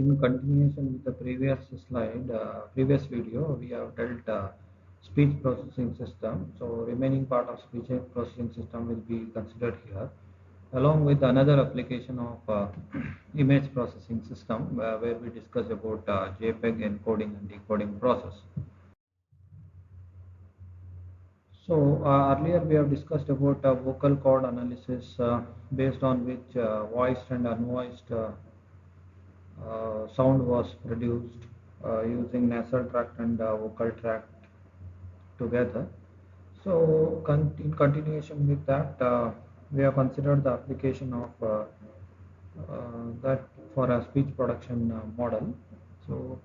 in continuation with the previous slide, previous video, we have dealt speech processing system. So remaining part of speech processing system will be considered here, along with another application of image processing system, where we discuss about JPEG encoding and decoding process. So earlier we have discussed about vocal cord analysis, based on which voiced and unvoiced sound was produced using nasal tract and vocal tract together. So in continuation with that, we have considered the application of that for a speech production model. So,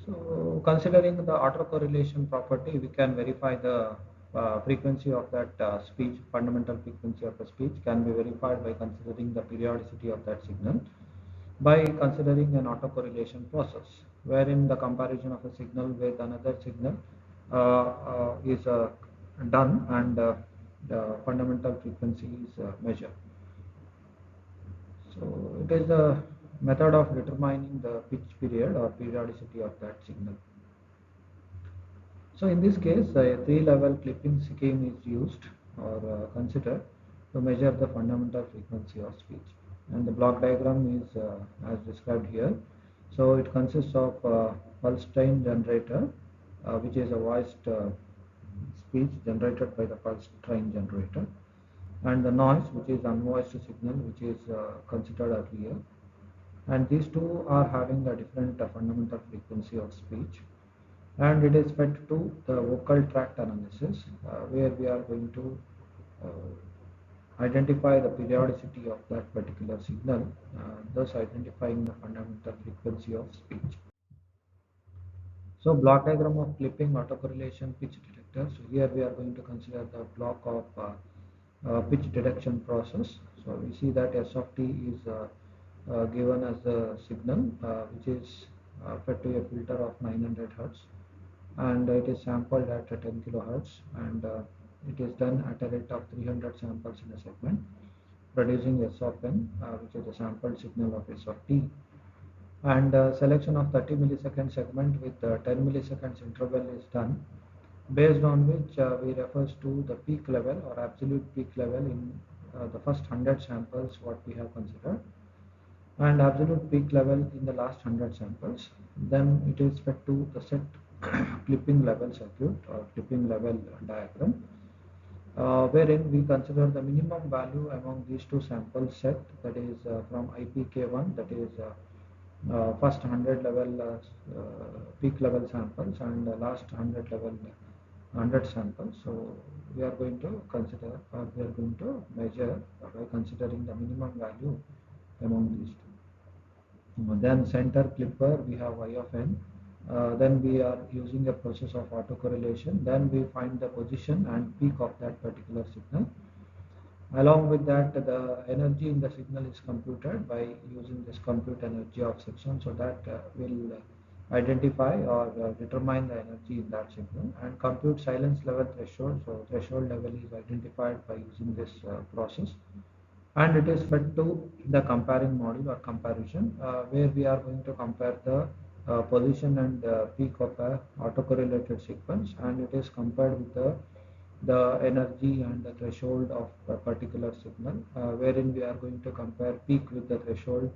so considering the autocorrelation property, we can verify the frequency of that speech, fundamental frequency of the speech can be verified by considering the periodicity of that signal by considering an autocorrelation process, wherein the comparison of a signal with another signal is done and the fundamental frequency is measured. So it is the method of determining the pitch period or periodicity of that signal. So in this case, a three-level clipping scheme is used or considered to measure the fundamental frequency of speech. And the block diagram is as described here. So it consists of pulse train generator, which is a voiced speech generated by the pulse train generator, and the noise, which is unvoiced signal, which is considered earlier. And these two are having a different fundamental frequency of speech, and it is fed to the vocal tract analysis, where we are going to identify the periodicity of that particular signal, thus identifying the fundamental frequency of speech. So block diagram of clipping autocorrelation pitch detector. So here we are going to consider the block of pitch detection process. So we see that S of t is given as the signal, which is fed to a filter of 900 hertz, and it is sampled at 10 kilohertz, and it is done at a rate of 300 samples in a segment, producing S of n, which is the sampled signal of S of t. And selection of 30 millisecond segment with 10 milliseconds interval is done, based on which we refers to the peak level or absolute peak level in the first 100 samples what we have considered, and absolute peak level in the last 100 samples. Then it is fed to the set clipping level circuit or clipping level diagram, wherein we consider the minimum value among these two samples set, that is from IPK1, that is first 100 level peak level samples, and last 100 level 100 samples. So we are going to consider, or we are going to measure by considering the minimum value among these two. Then center clipper, we have Y of n. Then we are using a process of autocorrelation. Then we find the position and peak of that particular signal. Along with that, the energy in the signal is computed by using this compute energy of section, so that will identify or determine the energy in that signal, and compute silence level threshold. So threshold level is identified by using this process, and it is fed to the comparing module or comparison, where we are going to compare the position and peak of a autocorrelated sequence, and it is compared with the energy and the threshold of a particular signal, wherein we are going to compare peak with the threshold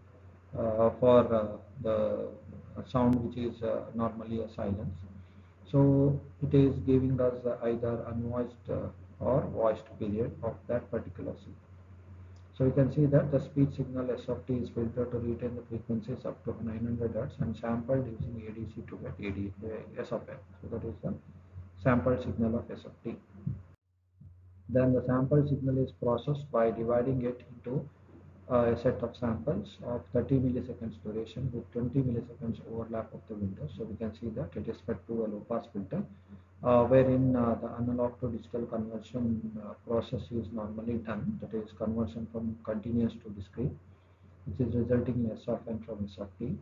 for the sound which is normally a silence. So it is giving us either unvoiced or voiced period of that particular signal. So you can see that the speech signal S of t is filtered to retain the frequencies up to 900 Hz and sampled using ADC to get S of n. So that is the sampled signal of S of t. Then the sample signal is processed by dividing it into a set of samples of 30 milliseconds duration with 20 milliseconds overlap of the window. So we can see that it is fed to a low pass filter, wherein the analog to digital conversion process is normally done, that is conversion from continuous to discrete, which is resulting in S of n from S of t.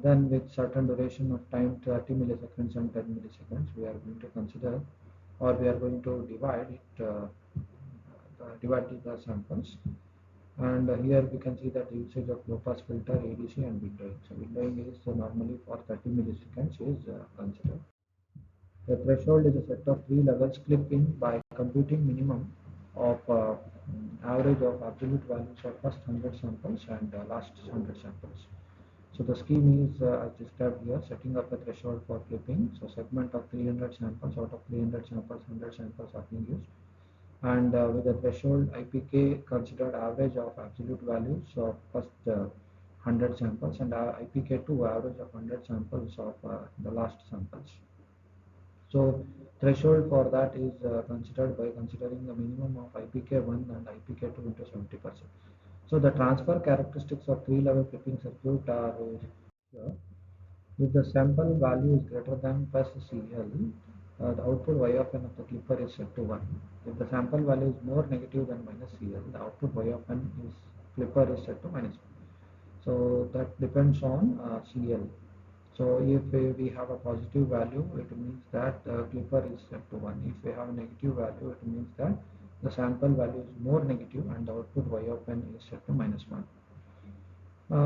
Then with certain duration of time, 30 milliseconds and 10 milliseconds, we are going to consider, or we are going to divide it, divide the samples, And here we can see that the usage of low pass filter, ADC and windowing. So windowing is normally for 30 milliseconds is considered. The threshold is a set of three levels clipping by computing minimum of average of absolute values of first 100 samples and last 100 samples. So the scheme is as described here, setting up a threshold for clipping. So segment of 300 samples, out of 300 samples, 100 samples are being used. And with the threshold IPK considered average of absolute values of first 100 samples, and IPK2 average of 100 samples of the last samples. So threshold for that is considered by considering the minimum of IPK1 and IPK2 into 70%. So the transfer characteristics of three-level clipping circuit are here. If the sample value is greater than plus CL, the output Y of n of the clipper is set to 1. If the sample value is more negative than minus CL, the output Y of n is clipper is set to minus 1. So that depends on CL. So if we have a positive value, it means that the clipper is set to 1. If we have a negative value, it means that the sample value is more negative and the output Y of n is set to minus 1.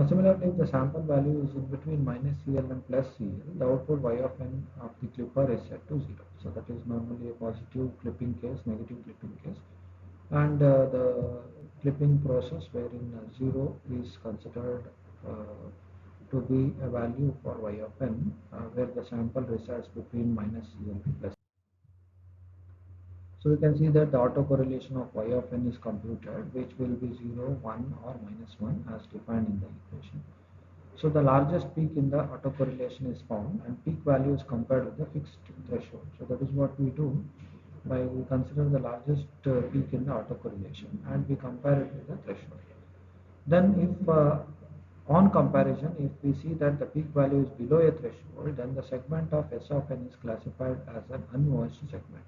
Similarly, if the sample value is in between minus CL and plus CL, the output Y of n of the clipper is set to 0. So that is normally a positive clipping case, negative clipping case. And the clipping process wherein 0 is considered to be a value for Y of n, where the sample resides between minus CL and plus. So we can see that the autocorrelation of Y of n is computed, which will be 0, 1 or minus 1 as defined in the equation. So the largest peak in the autocorrelation is found and peak value is compared with the fixed threshold. So that is what we do by we consider the largest peak in the autocorrelation and we compare it with the threshold. Then if on comparison, if we see that the peak value is below a threshold, then the segment of S of n is classified as an unwashed segment.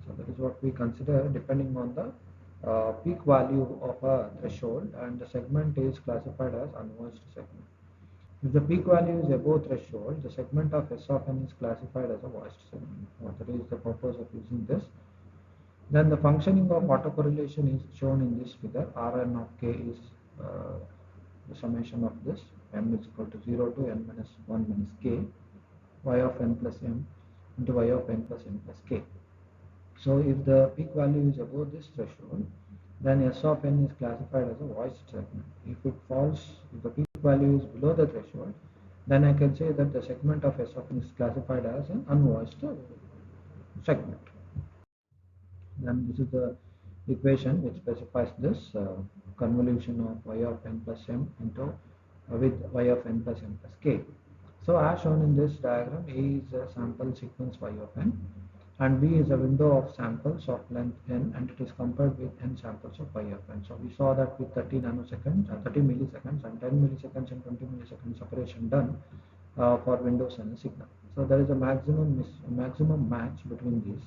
So that is what we consider depending on the peak value of a threshold, and the segment is classified as unwashed segment. If the peak value is above threshold, the segment of S of n is classified as a washed segment. That is the purpose of using this. Then the functioning of autocorrelation is shown in this figure. Rn of k is the summation of this. M is equal to 0 to n minus 1 minus k, y of n plus m into y of n plus m plus k. So if the peak value is above this threshold, then S of n is classified as a washed segment. If it falls, if the peak value is below the threshold, then I can say that the segment of S of n is classified as an unwashed segment. Then this is the equation which specifies this convolution of y of n plus m into with y of n plus m plus k. So as shown in this diagram, A is a sample sequence y of n and B is a window of samples of length n, and it is compared with n samples of y of n. So we saw that with 30 nanoseconds, 30 milliseconds and 10 milliseconds and 20 milliseconds separation done for windows and a signal. So there is a maximum match between these.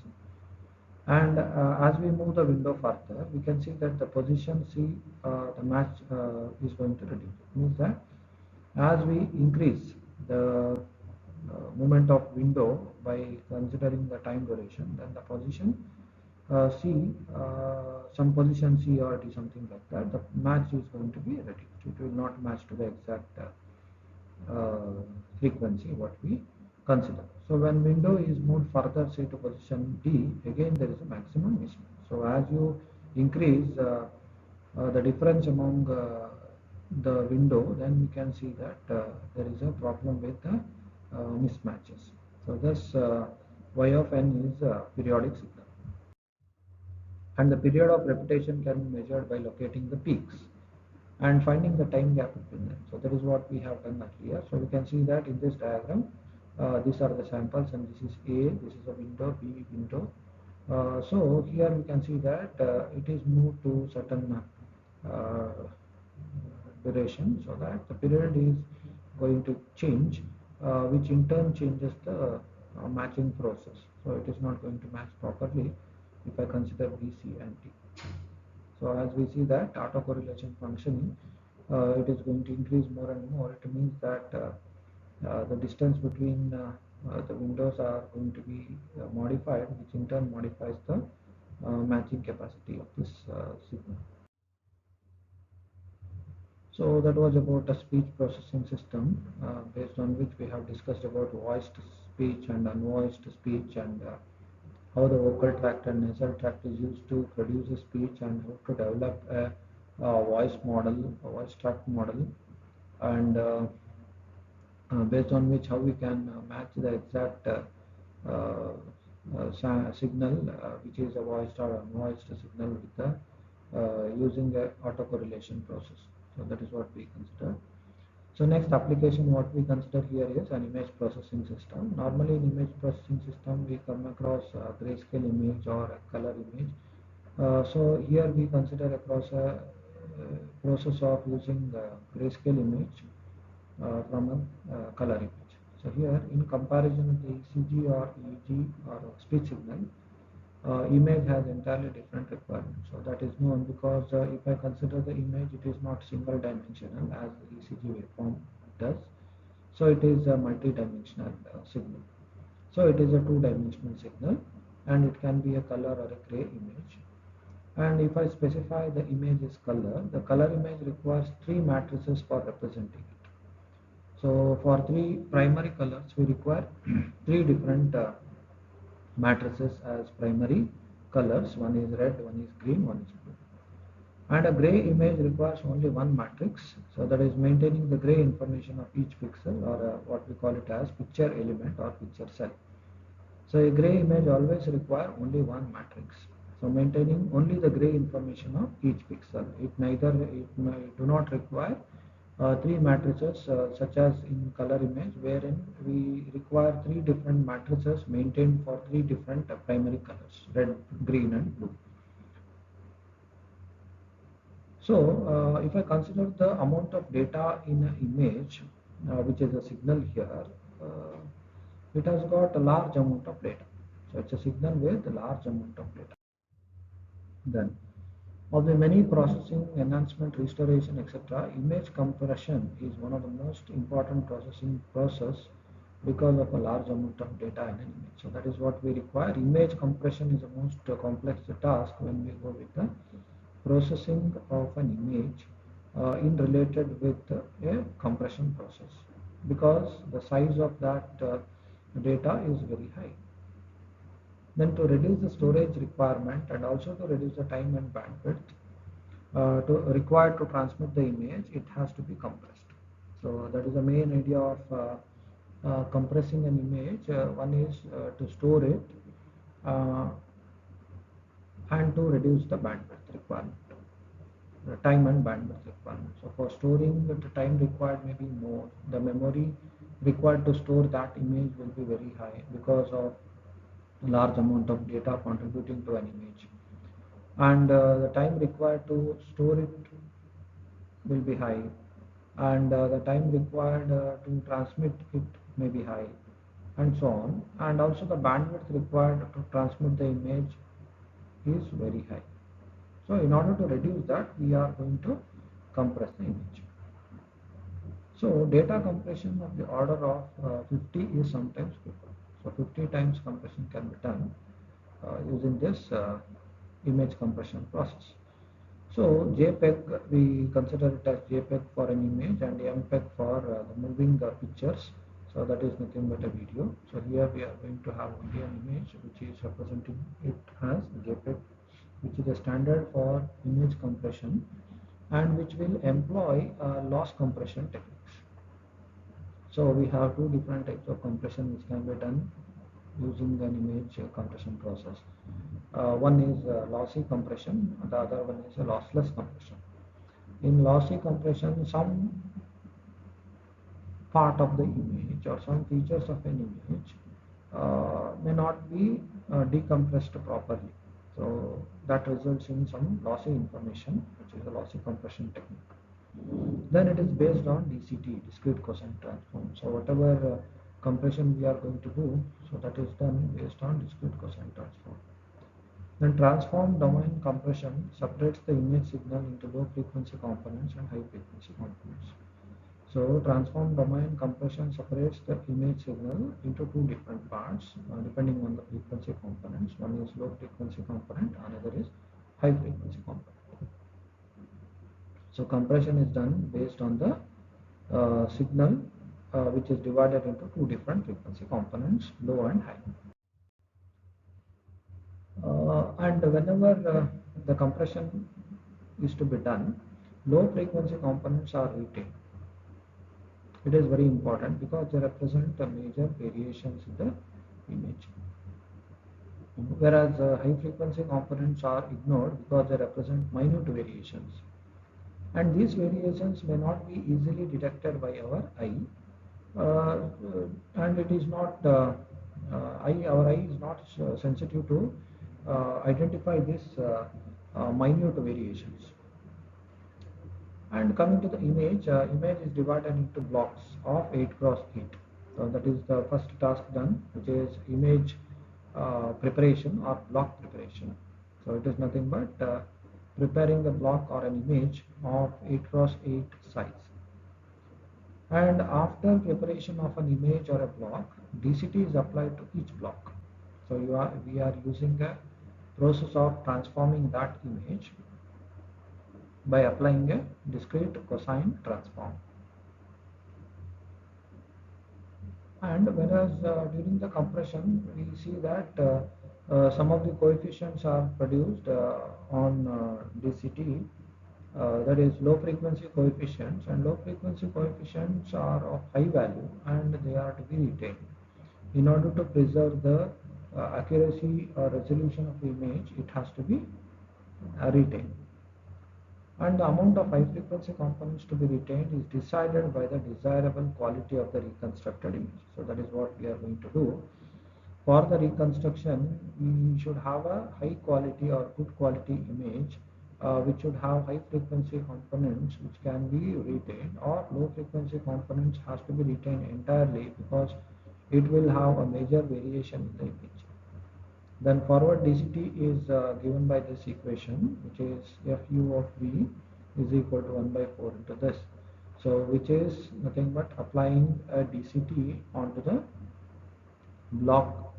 And as we move the window further, we can see that the position C, the match is going to reduce. It means that as we increase the movement of window by considering the time duration, then the position C, some position C or D, something like that, the match is going to be reduced. It will not match to the exact frequency what we consider. So when window is moved further, say to position D, again there is a maximum mismatch. So as you increase the difference among the window, then we can see that there is a problem with the mismatches. So thus y of n is a periodic signal, and the period of repetition can be measured by locating the peaks and finding the time gap between them. So that is what we have done earlier. So we can see that in this diagram, these are the samples and this is A, this is a window, B window. So here we can see that it is moved to certain duration, so that the period is going to change, which in turn changes the matching process. So it is not going to match properly if I consider B, C and D. So as we see that autocorrelation functioning, it is going to increase more and more. It means that the distance between the windows are going to be modified, which in turn modifies the matching capacity of this signal. So that was about a speech processing system, based on which we have discussed about voiced speech and unvoiced speech, and how the vocal tract and nasal tract is used to produce a speech, and how to develop a voice model, a voice tract model, and based on which how we can match the exact signal, which is a voiced or unvoiced signal, with the using the autocorrelation process. So that is what we consider. So next application what we consider here is an image processing system. Normally in image processing system we come across a grayscale image or a color image. So here we consider across a process of using grayscale image from a color image. So here in comparison with the ECG or EEG or speech signal, image has entirely different requirements. So that is known because if I consider the image, it is not single dimensional as the ECG waveform does. So it is a multi-dimensional signal. So it is a two-dimensional signal, and it can be a color or a gray image. And if I specify the image is color, the color image requires three matrices for representing it. So for three primary colors, we require three different matrices as primary colors. One is red, one is green, one is blue. And a gray image requires only one matrix. So that is maintaining the gray information of each pixel, or what we call it as picture element or picture cell. So a gray image always require only one matrix. So maintaining only the gray information of each pixel. It do not require three matrices, such as in color image, wherein we require three different matrices maintained for three different primary colors: red, green, and blue. So if I consider the amount of data in an image, which is a signal here, it has got a large amount of data. So it's a signal with a large amount of data. Then, of the many processing, enhancement, restoration, etc., image compression is one of the most important processing process because of a large amount of data in an image. So that is what we require. Image compression is the most complex task when we go with the processing of an image in related with a compression process, because the size of that data is very high. Then to reduce the storage requirement and also to reduce the time and bandwidth required to transmit the image, it has to be compressed. So that is the main idea of compressing an image. One is to store it uh, and to reduce the bandwidth requirement, the time and bandwidth requirement. So for storing, the time required may be more. The memory required to store that image will be very high because of large amount of data contributing to an image, and the time required to store it will be high, and the time required to transmit it may be high, and so on. And also the bandwidth required to transmit the image is very high. So in order to reduce that, we are going to compress the image. So data compression of the order of 50 is sometimes preferred. So 50 times compression can be done using this image compression process. So JPEG, we consider it as JPEG for an image, and MPEG for the moving pictures. So that is nothing but a video. So here we are going to have only an image which is representing it as JPEG, which is a standard for image compression, and which will employ loss compression techniques. So we have two different types of compression which can be done using an image compression process. One is lossy compression, and the other one is a lossless compression. In lossy compression, some part of the image or some features of an image may not be decompressed properly. So that results in some lossy information, which is a lossy compression technique. Then it is based on DCT, discrete cosine transform. So whatever compression we are going to do, so that is done based on discrete cosine transform. Then transform domain compression separates the image signal into low frequency components and high frequency components. So transform domain compression separates the image signal into two different parts depending on the frequency components. One is low frequency component, another is high frequency component. So So compression is done based on the signal which is divided into two different frequency components, low and high. And whenever the compression is to be done, low frequency components are retained. It is very important because they represent the major variations in the image. Whereas high frequency components are ignored because they represent minute variations. And these variations may not be easily detected by our eye, and it is not our eye is not sensitive to identify these minute variations. And coming to the image, image is divided into blocks of 8 cross 8. So that is the first task done, which is image preparation or block preparation. So it is nothing but preparing a block or an image of 8 cross 8 size. And after preparation of an image or a block, DCT is applied to each block. So we are using a process of transforming that image by applying a discrete cosine transform. And whereas during the compression, we see that some of the coefficients are produced on DCT, that is low frequency coefficients, and low frequency coefficients are of high value and they are to be retained. In order to preserve the accuracy or resolution of the image, it has to be retained. And the amount of high frequency components to be retained is decided by the desirable quality of the reconstructed image. So that is what we are going to do. For the reconstruction, we should have a high quality or good quality image which should have high frequency components which can be retained, or low frequency components has to be retained entirely because it will have a major variation in the image. Then forward DCT is given by this equation, which is FU of V is equal to 1 by 4 into this. So which is nothing but applying a DCT onto the block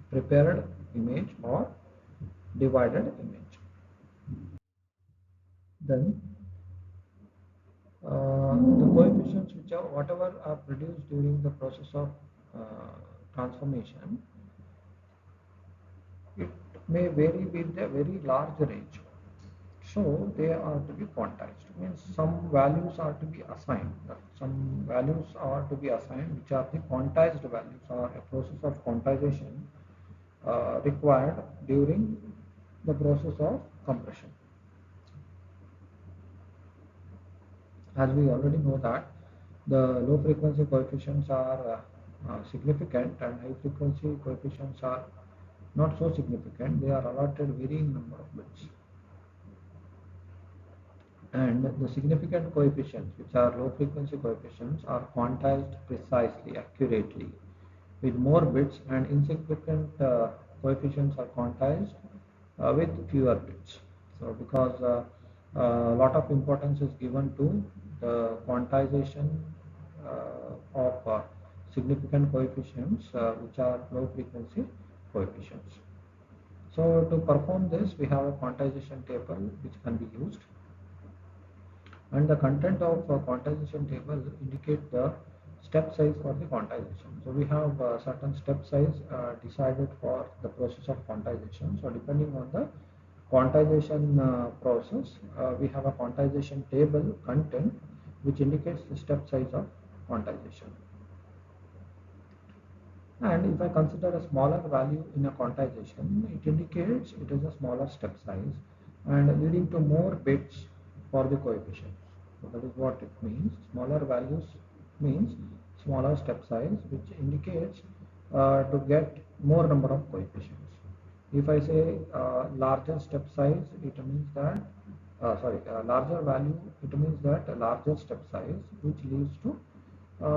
prepared image or divided image. Then the coefficients which are whatever are produced during the process of transformation, it may vary with a very large range. So they are to be quantized. Means some values are to be assigned. Some values are to be assigned, which are the quantized values, or a process of quantization required during the process of compression. As we already know that the low frequency coefficients are significant and high frequency coefficients are not so significant. They are allotted varying number of bits. And the significant coefficients, which are low frequency coefficients, are quantized precisely, accurately with more bits, and insignificant coefficients are quantized with fewer bits. So because a lot of importance is given to the quantization of significant coefficients which are low frequency coefficients. So to perform this, we have a quantization table which can be used, and the content of quantization table indicate the step size for the quantization. So we have certain step size decided for the process of quantization. So depending on the quantization process, we have a quantization table content which indicates the step size of quantization. And if I consider a smaller value in a quantization, it indicates it is a smaller step size and leading to more bits for the coefficients. So that is what it means. Smaller values means smaller step size, which indicates to get more number of coefficients. If I say larger step size, it means that larger value, it means that a larger step size, which leads to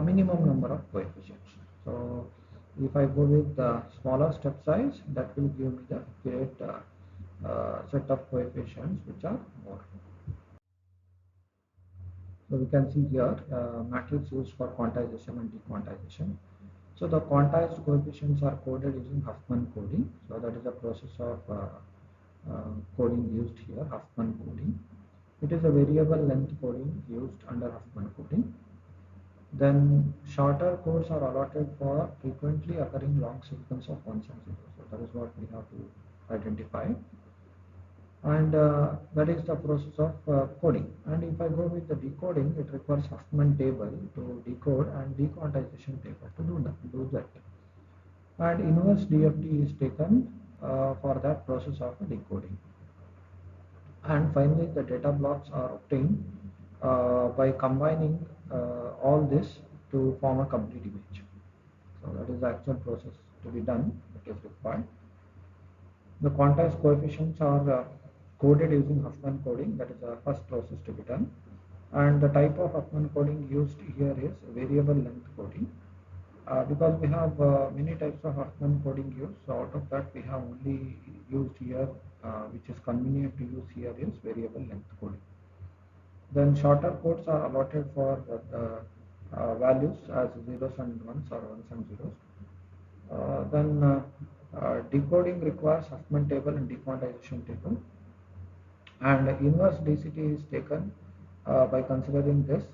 minimum number of coefficients. So if I go with the smaller step size, that will give me the accurate set of coefficients which are more. So we can see here matrix used for quantization and dequantization. So the quantized coefficients are coded using Huffman coding. So that is a process of coding used here, Huffman coding. It is a variable length coding used under Huffman coding. Then shorter codes are allotted for frequently occurring long sequence of ones and zeros. So that is what we have to identify. And that is the process of coding. And if I go with the decoding, it requires Huffman table to decode and dequantization table to do that. And inverse DFT is taken for that process of decoding. And finally, the data blocks are obtained by combining all this to form a complete image. So that is the actual process to be done that is required. The quantized coefficients are coded using Huffman coding. That is the first process to be done. And the type of Huffman coding used here is variable length coding. Because we have many types of Huffman coding used, so out of that we have only used here, which is convenient to use here is variable length coding. Then shorter codes are allotted for the values as zeros and ones or ones and zeros. Then decoding requires Huffman table and dequantization table, and inverse DCT is taken by considering this.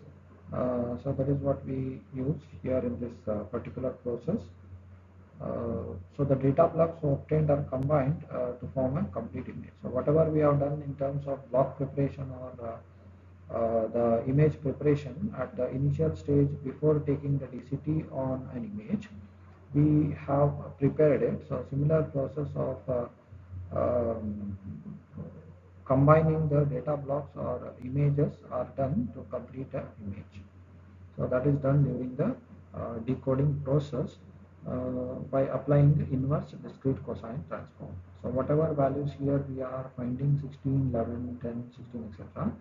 So that is what we use here in this particular process. So the data blocks obtained are combined to form a complete image. So whatever we have done in terms of block preparation or the image preparation at the initial stage before taking the DCT on an image, we have prepared it. So similar process of combining the data blocks or images are done to complete an image. So that is done during the decoding process by applying the inverse discrete cosine transform. So whatever values here we are finding 16, 11, 10, 16, etc.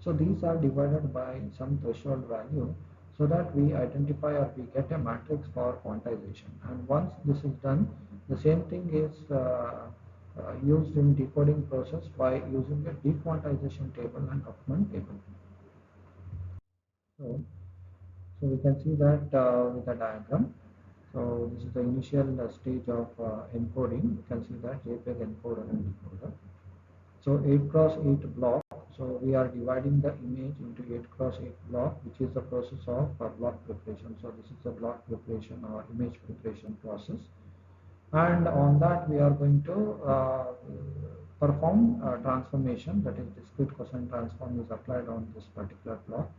So these are divided by some threshold value so that we identify or we get a matrix for quantization. And once this is done, the same thing is used in decoding process by using a dequantization table and Huffman table. So, so we can see that with the diagram. So this is the initial stage of encoding. You can see that JPEG encoder and decoder. So 8 cross 8 block. So we are dividing the image into 8 cross 8 block, which is the process of block preparation. So this is the block preparation or image preparation process. And on that we are going to perform transformation, that is discrete cosine transform is applied on this particular block,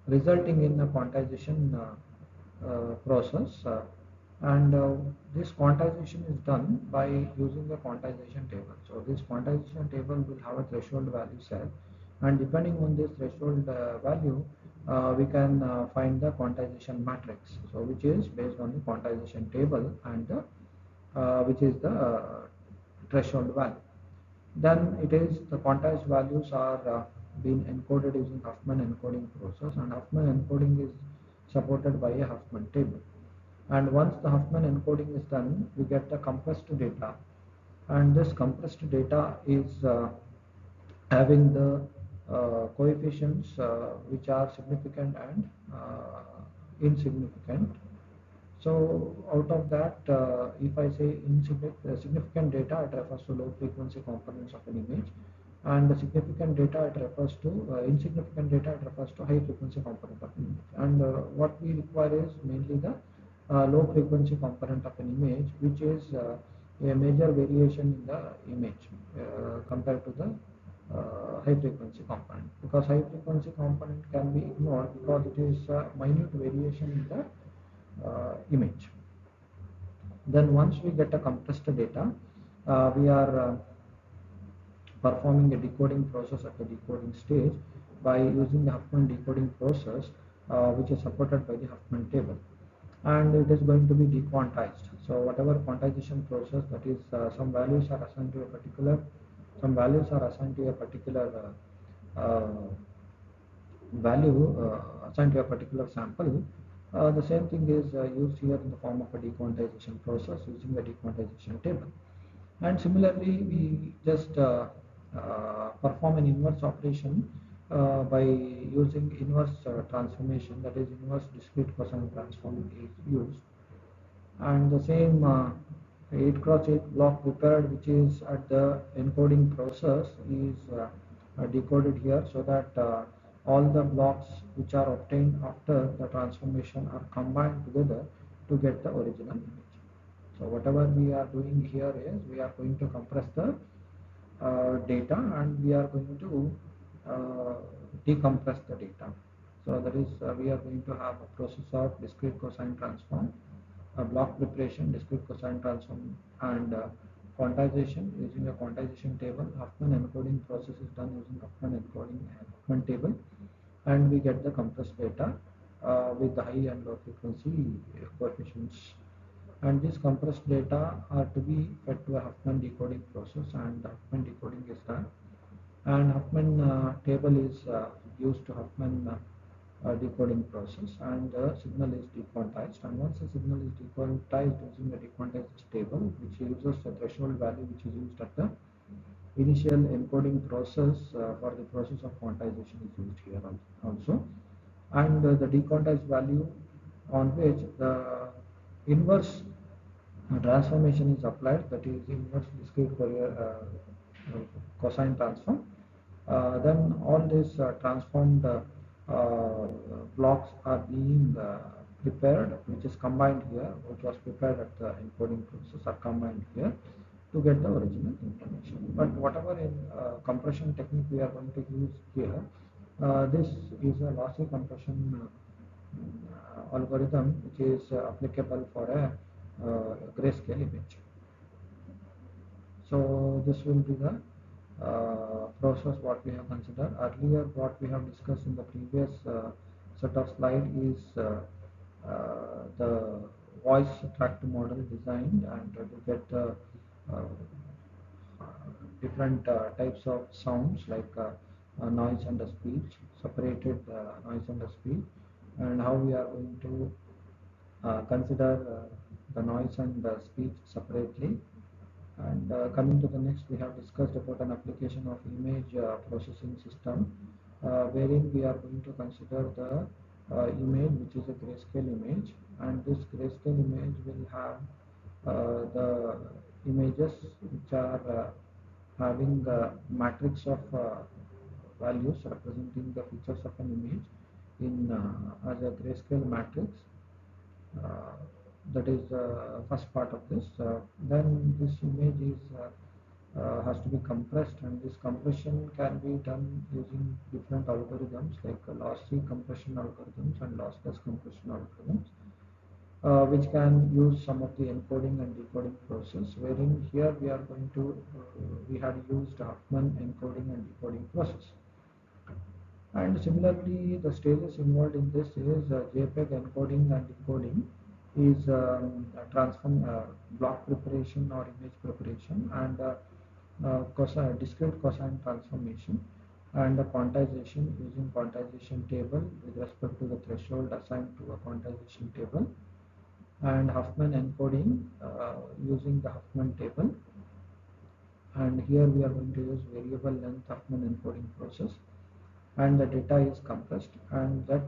resulting in a quantization process. And this quantization is done by using the quantization table. So this quantization table will have a threshold value set, and depending on this threshold value, we can find the quantization matrix. So which is based on the quantization table and which is the threshold value. Then it is the quantized values are being encoded using Huffman encoding process, and Huffman encoding is supported by a Huffman table. And once the Huffman encoding is done, we get the compressed data, and this compressed data is having the coefficients which are significant and insignificant. So out of that, if I say significant data, it refers to low frequency components of an image, and the significant data, it refers to insignificant data, it refers to high frequency component of an image. And what we require is mainly the low frequency component of an image, which is a major variation in the image compared to the high frequency component, because high frequency component can be ignored because it is minute variation in the image. Then once we get a compressed data, we are performing a decoding process at the decoding stage by using the Huffman decoding process, which is supported by the Huffman table, and it is going to be dequantized. So whatever quantization process, that is some values are assigned to a particular, value assigned to a particular sample. The same thing is used here in the form of a dequantization process using the dequantization table. And similarly, we just perform an inverse operation by using inverse transformation, that is inverse discrete cosine transform is used. And the same 8 cross 8 block prepared, which is at the encoding process, is decoded here so that all the blocks which are obtained after the transformation are combined together to get the original image. So whatever we are doing here is we are going to compress the data and we are going to uh, decompress the data. So that is we are going to have a process of discrete cosine transform, block preparation, discrete cosine transform, and quantization using a quantization table. Huffman encoding process is done using Huffman encoding Huffman table, and we get the compressed data with the high and low frequency coefficients. And these compressed data are to be fed to a Huffman decoding process, and the Huffman decoding is done. And Huffman table is used to Huffman decoding process, and the signal is dequantized. And once the signal is dequantized using a dequantized table, which uses a threshold value which is used at the initial encoding process for the process of quantization is used here also. And the dequantized value on which the inverse transformation is applied, that is inverse discrete Fourier cosine transform. Then all these transformed blocks are being prepared, which is combined here, which was prepared at the encoding process, are combined here to get the original information. But whatever in compression technique we are going to use here, this is a lossy compression algorithm which is applicable for a grayscale image. So this will be the process what we have considered. Earlier what we have discussed in the previous set of slide is the voice tracked model designed and to get the different types of sounds like noise and speech, separated noise and speech, and how we are going to consider the noise and speech separately. And coming to the next, we have discussed about an application of image processing system, wherein we are going to consider the image which is a grayscale image, and this grayscale image will have the images which are having a matrix of values representing the features of an image in as a grayscale matrix. uh, that is the first part of this. Then this image is has to be compressed, and this compression can be done using different algorithms like lossy compression algorithms and lossless compression algorithms, which can use some of the encoding and decoding process. Wherein here we are going to we had used Huffman encoding and decoding process. And similarly, the stages involved in this is JPEG encoding and decoding is transform block preparation or image preparation, and discrete cosine transformation, and quantization using quantization table with respect to the threshold assigned to a quantization table, and Huffman encoding using the Huffman table. And here we are going to use variable length Huffman encoding process, and the data is compressed, and that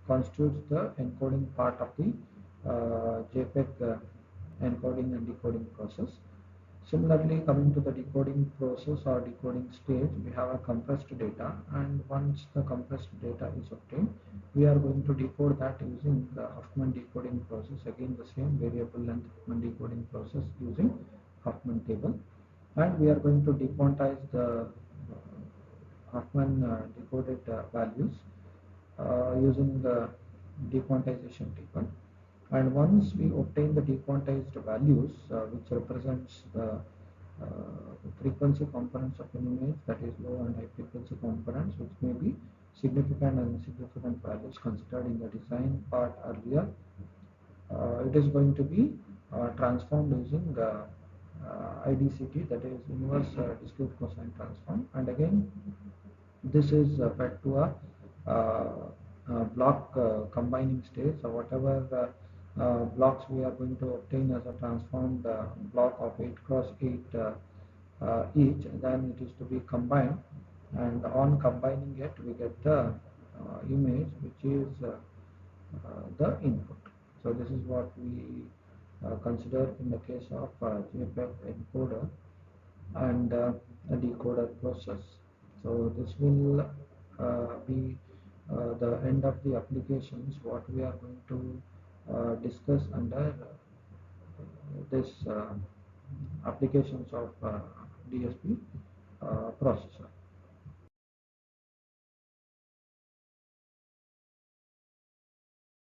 constitutes the encoding part of the JPEG encoding and decoding process. Similarly, coming to the decoding process or decoding stage, we have a compressed data, and once the compressed data is obtained, we are going to decode that using the Huffman decoding process, again the same variable length Huffman decoding process using Huffman table, and we are going to dequantize the Huffman decoded values using the dequantization table. And once we obtain the dequantized values, which represents the frequency components of an image, that is low and high frequency components, which may be significant and insignificant values considered in the design part earlier, it is going to be transformed using IDCT, that is inverse discrete cosine transform. And again, this is fed to a block combining stage. So whatever blocks we are going to obtain as a transformed block of 8 cross 8 each, then it is to be combined, and on combining it we get the image which is the input. So this is what we consider in the case of JPEG encoder and a decoder process. So this will be the end of the applications what we are going to discuss under this applications of DSP processor.